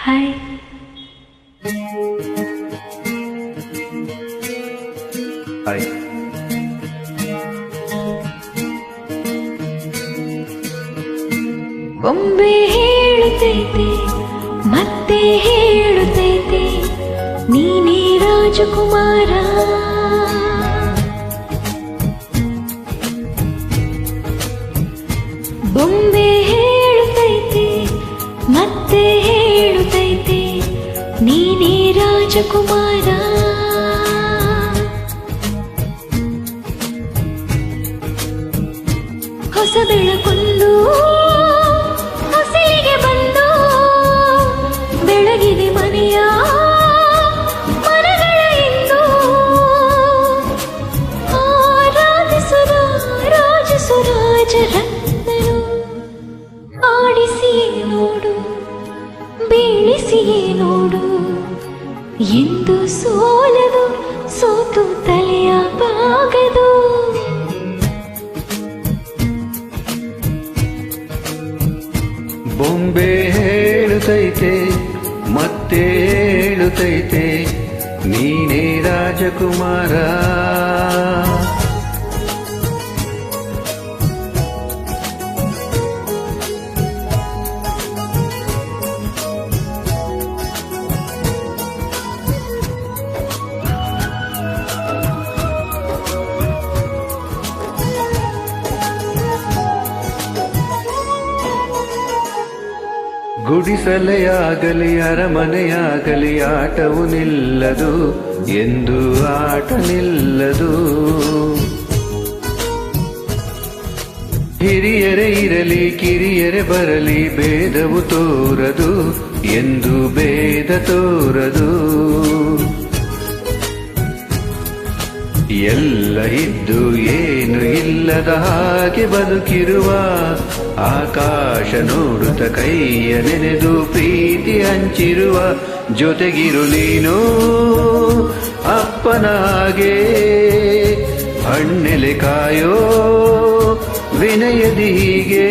Hi. Hi. ಬೊಂಬೆ ಹೇಳುತ್ತೈತೆ ಮತ್ತೆ ಹೇಳುತ್ತೈತೆ ನೀನೇ ರಾಜಕುಮಾರ. ಬೊಂಬೆ ಹೇಳುತ್ತೈತೆ ಮತ್ತೆ ಹೇಳುತ್ತೈತೆ ನೀನೇ ರಾಜಕುಮಾರ. ಹೊಸ ಬೆಳಕೊಂದು ಹೊಸಲಿಗೆ ಬಂದು ಬೆಳಗಿದೆ ಮನೆಯ ಮನಗಳ ಎಂದು. ಆರಾಧಿಸುರ ರಾಜಸುರಾಜರತ್ನರು ಆಡಿಸಿಯೇ ನೋಡು ಬೀಳಿಸಿಯೇ ನೋಡು ಎಂದು ಸೋಲದು ಸೋತು ತಲೆಯ ಬಾಗದು. ಬೊಂಬೆ ಹೇಳುತ್ತೈತೆ ಮತ್ತೆ ಹೇಳುತ್ತೈತೆ ನೀನೇ ರಾಜಕುಮಾರ. ಗುಡಿಸಲೆಯಾಗಲಿ ಅರಮನೆಯಾಗಲಿ ಆಟವು ನಿಲ್ಲದು ಎಂದು ಆಟ ನಿಲ್ಲದು. ಹಿರಿಯರೇ ಇರಲಿ ಕಿರಿಯರೇ ಬರಲಿ ಭೇದವು ತೋರದು ಎಂದು ಭೇದ ತೋರದು. ಎಲ್ಲ ಇದ್ದು ಏನು ಇಲ್ಲದ ಹಾಗೆ ಬದುಕಿರುವ ಆಕಾಶ ನೋಡುತ್ತ ಕೈಯ ನೆನೆದು ಪ್ರೀತಿ ಹಂಚಿರುವ ಜೊತೆಗಿರು ನೀನು ಅಪ್ಪನಾಗೆ ಹಣ್ಣೆಲೆ ಕಾಯೋ ವಿನಯದಿ ಹೀಗೆ.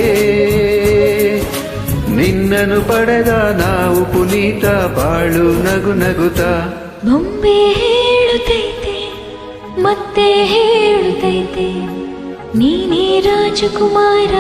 ನಿನ್ನನ್ನು ಪಡೆದ ನಾವು ಪುನೀತ ಬಾಳು ನಗು ನಗುತ್ತ. ಬೊಂಬೆ ಹೇಳುತ್ತೈತೆ ಮತ್ತೆ ಹೇಳುತ್ತೈತೆ ನೀನೇ ರಾಜಕುಮಾರ.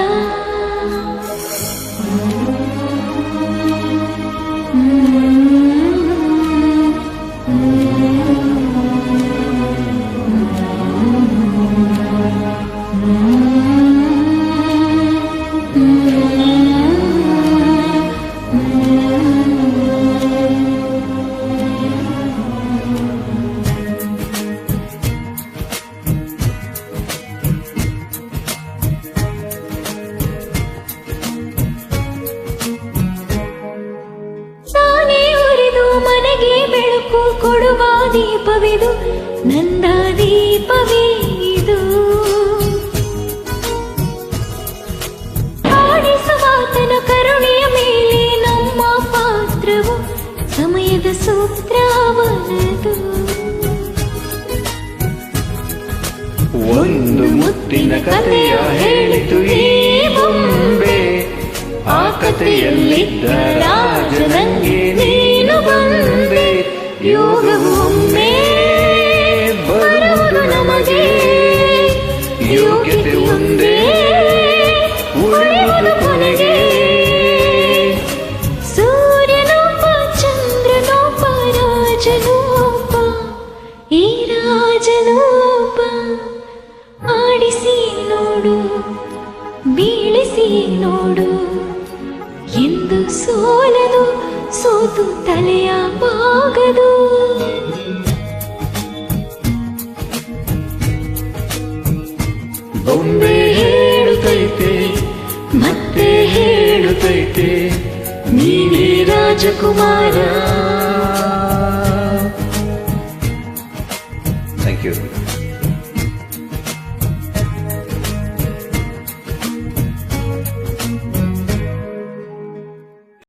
ಕೊಡುವ ದೀಪವಿದು ನನ್ನ ದೀಪವೇ ಇದು. ಆಡಿಸುವಾತನ ಕರುಣೆಯ ಮೇಲೆ ನಮ್ಮ ಪಾತ್ರವು ಸಮಯದ ಸೂತ್ರವನದು. ಒಂದು ಮುತ್ತಿನ ಕಥೆಯ ಹೇಳಿತು ಈ ಬೊಂಬೆ, ಆ ಕಥೆಯಲ್ಲಿದ್ದ ರಾಜನಿಗೆ ನೀನು ಬಂದೆ. ಯೋಗವು ಒಮ್ಮೆ ಬರುವುದು ನಮಗೆ, ಯೋಗ್ಯತೆ ಒಂದೇ ಉಳಿಯುವುದು ಕೊನೆಗೆ. ಸೂರ್ಯನೊಬ್ಬ ಚಂದ್ರನೊಬ್ಬ ರಾಜನೊಬ್ಬ ಈ ರಾಜನೊಬ್ಬ. ಆಡಿಸಿ ನೋಡು ಬೀಳಿಸಿ ನೋಡು ಎಂದು ಸೋಲದು ಸೋತು ತಲೆಯ ಬಾಗದು. ಬೊಂಬೆ ಹೇಳುತ್ತೈತೆ ಮತ್ತೆ ಹೇಳುತ್ತೈತೆ ನೀನೇ ರಾಜಕುಮಾರ. Thank you.